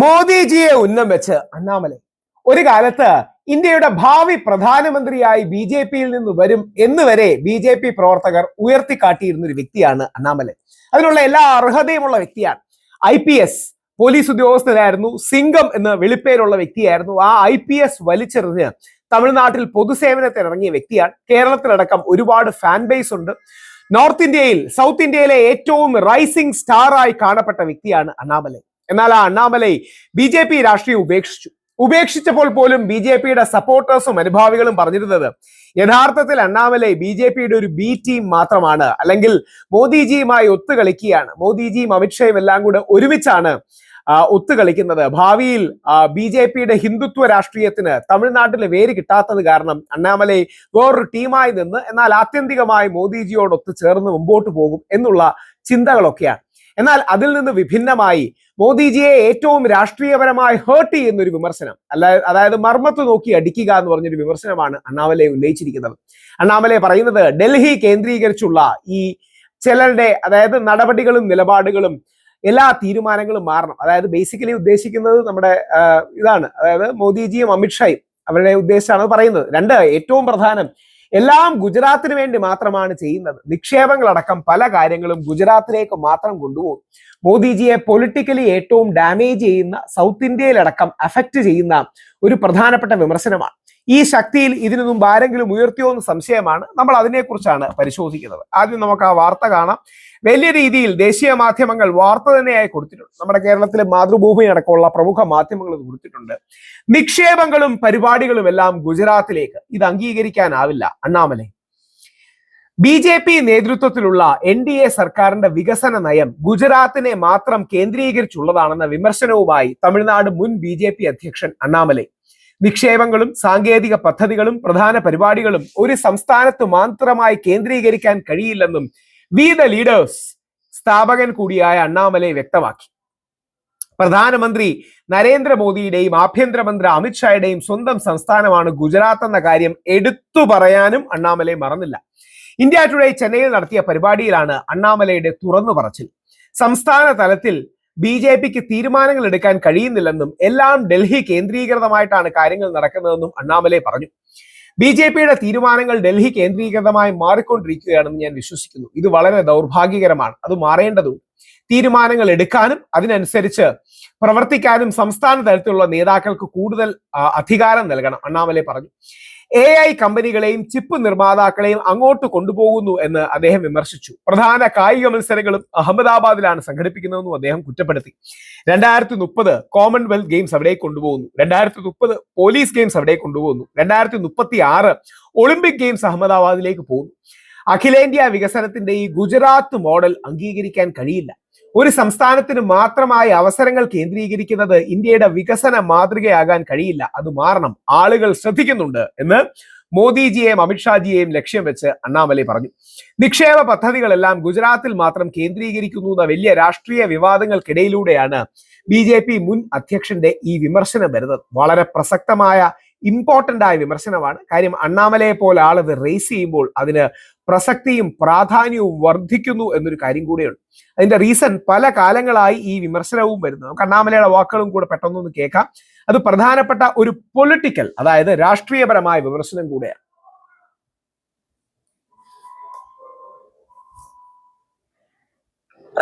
മോദിജിയെ ഉന്നം വെച്ച് അണ്ണാമലൈ ഒരു കാലത്ത് ഇന്ത്യയുടെ ഭാവി പ്രധാനമന്ത്രിയായി ബി ജെ പിയിൽ നിന്ന് വരും എന്ന് വരെ ബി ജെ പി പ്രവർത്തകർ ഉയർത്തിക്കാട്ടിയിരുന്ന ഒരു വ്യക്തിയാണ് അണ്ണാമലൈ. അതിനുള്ള എല്ലാ അർഹതയുമുള്ള വ്യക്തിയാണ്. IPS police ഉദ്യോഗസ്ഥനായിരുന്നു. സിംഗം എന്ന് വിളിപ്പേരുള്ള വ്യക്തിയായിരുന്നു. ആ IPS വലിച്ചെറിഞ്ഞ് തമിഴ്നാട്ടിൽ പൊതുസേവനത്തിന് ഇറങ്ങിയ വ്യക്തിയാണ്. കേരളത്തിലടക്കം ഒരുപാട് ഫാൻ ബേസ് ഉണ്ട്. നോർത്ത് ഇന്ത്യയിൽ, സൗത്ത് ഇന്ത്യയിലെ ഏറ്റവും റൈസിംഗ് സ്റ്റാർ ആയി കാണപ്പെട്ട വ്യക്തിയാണ് അണ്ണാമലൈ. എന്നാൽ ആ അണ്ണാമലൈ ബി ജെ പി രാഷ്ട്രീയം ഉപേക്ഷിച്ചപ്പോൾ പോലും ബി ജെ പിയുടെ സപ്പോർട്ടേഴ്സും അനുഭാവികളും പറഞ്ഞിരുന്നത് യഥാർത്ഥത്തിൽ അണ്ണാമലൈ ബി ജെ പിയുടെ ഒരു ബി ടീം മാത്രമാണ്, അല്ലെങ്കിൽ മോദിജിയുമായി ഒത്തുകളിക്കുകയാണ്. മോദിജിയും അമിത്ഷായും എല്ലാം കൂടെ ഒരുമിച്ചാണ് ഒത്തുകളിക്കുന്നത്. ഭാവിയിൽ ബി ജെ പിയുടെ ഹിന്ദുത്വ രാഷ്ട്രീയത്തിന് തമിഴ്നാട്ടിൽ വേര് കിട്ടാത്തത് കാരണം അണ്ണാമലൈ വേറൊരു ടീമായി നിന്ന് എന്നാൽ ആത്യന്തികമായി മോദിജിയോടൊത്ത് ചേർന്ന് മുമ്പോട്ട് പോകും എന്നുള്ള ചിന്തകളൊക്കെയാണ്. എന്നാൽ അതിൽ നിന്ന് വിഭിന്നമായി മോദിജിയെ ഏറ്റവും രാഷ്ട്രീയപരമായി ഹേർട്ട് ചെയ്യുന്ന ഒരു വിമർശനം, അതായത് മർമ്മത്ത് നോക്കി അടിക്കുക എന്ന് പറഞ്ഞൊരു വിമർശനമാണ് അണ്ണാമലൈ ഉന്നയിച്ചിരിക്കുന്നത്. അണ്ണാമലൈ പറയുന്നത് ഡൽഹി കേന്ദ്രീകരിച്ചുള്ള ഈ ചിലരുടെ, അതായത് നടപടികളും നിലപാടുകളും എല്ലാ തീരുമാനങ്ങളും മാറണം. അതായത് ബേസിക്കലി ഉദ്ദേശിക്കുന്നത് നമ്മുടെ ഇതാണ്, അതായത് മോദിജിയും അമിത്ഷായും അവരുടെ ഉദ്ദേശമാണ് പറയുന്നത്. രണ്ട്, ഏറ്റവും പ്രധാനം, എല്ലാം ഗുജറാത്തിന് വേണ്ടി മാത്രമാണ് ചെയ്യുന്നത്. നിക്ഷേപങ്ങളടക്കം പല കാര്യങ്ങളും ഗുജറാത്തിലേക്ക് മാത്രം കൊണ്ടുപോകും. മോദിജിയെ പൊളിറ്റിക്കലി ഏറ്റവും ഡാമേജ് ചെയ്യുന്ന, സൗത്ത് ഇന്ത്യയിലടക്കം അഫക്റ്റ് ചെയ്യുന്ന ഒരു പ്രധാനപ്പെട്ട വിമർശനമാണ്. ഈ ശക്തിയിൽ ഇതിനു മുമ്പ് ആരെങ്കിലും ഉയർത്തിയോ എന്ന് സംശയമാണ്. നമ്മൾ അതിനെക്കുറിച്ചാണ് പരിശോധിക്കുന്നത്. ആദ്യം നമുക്ക് ആ വാർത്ത കാണാം. വലിയ രീതിയിൽ ദേശീയ മാധ്യമങ്ങൾ വാർത്ത തന്നെയായി കൊടുത്തിട്ടുണ്ട്. നമ്മുടെ കേരളത്തിലെ മാതൃഭൂമി അടക്കമുള്ള പ്രമുഖ മാധ്യമങ്ങൾ കൊടുത്തിട്ടുണ്ട്. നിക്ഷേപങ്ങളും പരിപാടികളും എല്ലാം ഗുജറാത്തിലേക്ക്, ഇത് അംഗീകരിക്കാനാവില്ല അണ്ണാമലൈ. ബി ജെ പി നേതൃത്വത്തിലുള്ള NDA സർക്കാരിന്റെ വികസന നയം ഗുജറാത്തിനെ മാത്രം കേന്ദ്രീകരിച്ചുള്ളതാണെന്ന വിമർശനവുമായി തമിഴ്നാട് മുൻ BJP അധ്യക്ഷൻ അണ്ണാമലൈ. നിക്ഷേപങ്ങളും സാങ്കേതിക പദ്ധതികളും പ്രധാന പരിപാടികളും ഒരു സംസ്ഥാനത്ത് മാത്രമായി കേന്ദ്രീകരിക്കാൻ കഴിയില്ലെന്നും വി ദ ലീഡേഴ്സ് സ്ഥാപകൻ കൂടിയായ അണ്ണാമലൈ വ്യക്തമാക്കി. പ്രധാനമന്ത്രി നരേന്ദ്രമോദിയുടെയും ആഭ്യന്തരമന്ത്രി അമിത്ഷായുടെയും സ്വന്തം സംസ്ഥാനമാണ് ഗുജറാത്ത് എന്ന കാര്യം എടുത്തു പറയാനും അണ്ണാമലൈ മറന്നില്ല. ഇന്ത്യ ടുഡേ ചെന്നൈയിൽ നടത്തിയ പരിപാടിയിലാണ് അണ്ണാമലൈയുടെ തുറന്നു പറച്ചിൽ. സംസ്ഥാന തലത്തിൽ BJPക്ക് തീരുമാനങ്ങൾ എടുക്കാൻ കഴിയുന്നില്ലെന്നും എല്ലാം ഡൽഹി കേന്ദ്രീകൃതമായിട്ടാണ് കാര്യങ്ങൾ നടക്കുന്നതെന്നും അണ്ണാമലൈ പറഞ്ഞു. BJPയുടെ തീരുമാനങ്ങൾ ഡൽഹി കേന്ദ്രീകൃതമായി മാറിക്കൊണ്ടിരിക്കുകയാണെന്ന് ഞാൻ വിശ്വസിക്കുന്നു. ഇത് വളരെ ദൗർഭാഗ്യകരമാണ്. അത് മാറേണ്ടതുണ്ട്. തീരുമാനങ്ങൾ എടുക്കാനും അതിനനുസരിച്ച് പ്രവർത്തിക്കാനും സംസ്ഥാന തലത്തിലുള്ള നേതാക്കൾക്ക് കൂടുതൽ അധികാരം നൽകണം, അണ്ണാമലൈ പറഞ്ഞു. AI കമ്പനികളെയും ചിപ്പ് നിർമ്മാതാക്കളെയും അങ്ങോട്ട് കൊണ്ടുപോകുന്നു എന്ന് അദ്ദേഹം വിമർശിച്ചു. പ്രധാന കായിക മത്സരങ്ങളും അഹമ്മദാബാദിലാണ് സംഘടിപ്പിക്കുന്നതെന്നും അദ്ദേഹം കുറ്റപ്പെടുത്തി. 2030 കോമൺവെൽത്ത് ഗെയിംസ് അവിടെ കൊണ്ടുപോകുന്നു. 2030 പോലീസ് ഗെയിംസ് അവിടെ കൊണ്ടുപോകുന്നു. 2036 ഒളിമ്പിക് ഗെയിംസ് അഹമ്മദാബാദിലേക്ക് പോകുന്നു. അഖിലേന്ത്യാ വികസനത്തിന്റെ ഈ ഗുജറാത്ത് മോഡൽ അംഗീകരിക്കാൻ കഴിയില്ല. ഒരു സംസ്ഥാനത്തിന് മാത്രമായി അവസരങ്ങൾ കേന്ദ്രീകരിക്കുന്നത് ഇന്ത്യയുടെ വികസന മാതൃകയാകാൻ കഴിയില്ല. അത് മാറണം. ആളുകൾ ശ്രദ്ധിക്കുന്നുണ്ട് എന്ന് മോദിജിയെയും അമിത്ഷാജിയെയും ലക്ഷ്യം വെച്ച് അണ്ണാമലൈ പറഞ്ഞു. നിക്ഷേപ പദ്ധതികളെല്ലാം ഗുജറാത്തിൽ മാത്രം കേന്ദ്രീകരിക്കുന്നു എന്ന വലിയ രാഷ്ട്രീയ വിവാദങ്ങൾക്കിടയിലൂടെയാണ് BJP മുൻ അധ്യക്ഷന്റെ ഈ വിമർശനം വരുന്നത്. വളരെ പ്രസക്തമായ, ഇമ്പോർട്ടന്റ് ആയ വിമർശനമാണ്. കാര്യം അണ്ണാമലയെ പോലെ ആളത് റേസ് ചെയ്യുമ്പോൾ അതിന് പ്രസക്തിയും പ്രാധാന്യവും വർദ്ധിക്കുന്നു എന്നൊരു കാര്യം കൂടെയുണ്ട്. അതിന്റെ റീസൺ, പല കാലങ്ങളായി ഈ വിമർശനവും വരുന്നു. നമുക്ക് അണ്ണാമലയുടെ വാക്കുകളും കൂടെ പെട്ടെന്നൊന്ന് കേൾക്കാം. അത് പ്രധാനപ്പെട്ട ഒരു പൊളിറ്റിക്കൽ, അതായത് രാഷ്ട്രീയപരമായ വിമർശനം കൂടെയാണ്.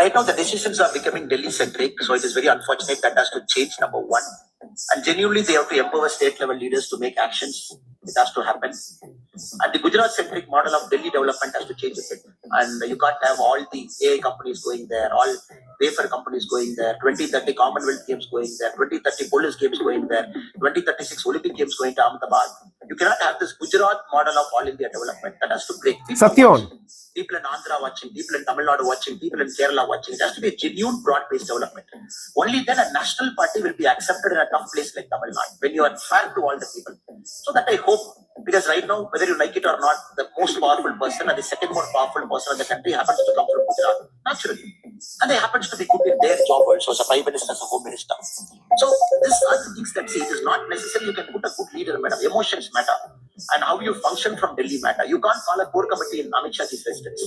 Right now, the decisions are becoming Delhi-centric, so it is very unfortunate that has to change, number one. And genuinely, they have to empower state-level leaders to make actions. It has to happen. And the Gujarat-centric model of Delhi development has to change a bit. And you can't have all the AI companies going there, all wafer companies going there, 2030 Commonwealth Games going there, 2030 Police Games going there, 2036 Olympic Games going to Ahmedabad. You cannot have this Gujarat model of all India development. That has to break. People in Andhra watching, people in Tamil Nadu watching, people in Kerala watching. It has to be a genuine broad-based development. Only then a national party will be accepted in a tough place like Tamil Nadu, when you are fair to all the people. So that I hope, because right now, whether you like it or not, the most powerful person and the second most powerful person in the country happens to come from Gujarat, naturally. And they happens to be good in their job also, as a prime minister, as a home minister. So these are the things that, see, it is not necessary you can put a good leader, madam. Emotions matter. and how you function from Delhi matter. You can't call a core committee in Amit Shah's residence.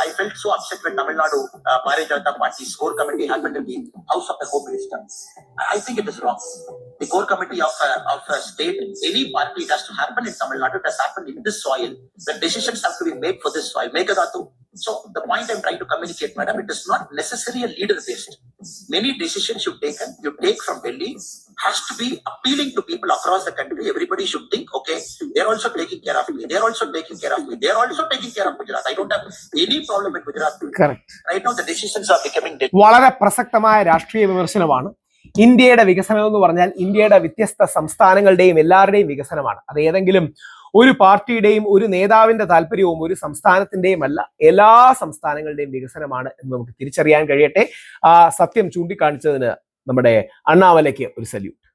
I felt so upset when Tamil Nadu Bharatiya Janata Party's core committee happened in the house of the Home Minister. I think it is wrong. The core committee of a state, any party, it has to happen in Tamil Nadu. It has happened in this soil. The decisions have to be made for this soil. So the point I'm trying to communicate, madam, it is not necessarily a leader-based. Many decisions you take from Delhi has to be appealing to people across the country. Everybody should think, okay, they're also taking care of me. They're also taking care of me. They're also taking care of Gujarat. I don't have any problem with Gujarat. Correct. Right now, the decisions are becoming വളരെ പ്രസക്തമായ രാഷ്ട്രീയ വിമർശനമാണ്. ഇന്ത്യയുടെ വികസനം എന്ന് പറഞ്ഞാൽ ഇന്ത്യയുടെ വ്യത്യസ്ത സംസ്ഥാനങ്ങളുടെയും എല്ലാവരുടെയും വികസനമാണ്. അത് ഏതെങ്കിലും ഒരു പാർട്ടിയുടെയും ഒരു നേതാവിന്റെ താല്പര്യവും ഒരു സംസ്ഥാനത്തിന്റെയും അല്ല, എല്ലാ സംസ്ഥാനങ്ങളുടെയും വികസനമാണ് എന്ന് നമുക്ക് തിരിച്ചറിയാൻ കഴിയട്ടെ. ആ സത്യം ചൂണ്ടിക്കാണിച്ചതിന് നമ്മുടെ അണ്ണാമലയ്ക്ക് ഒരു സല്യൂട്ട്.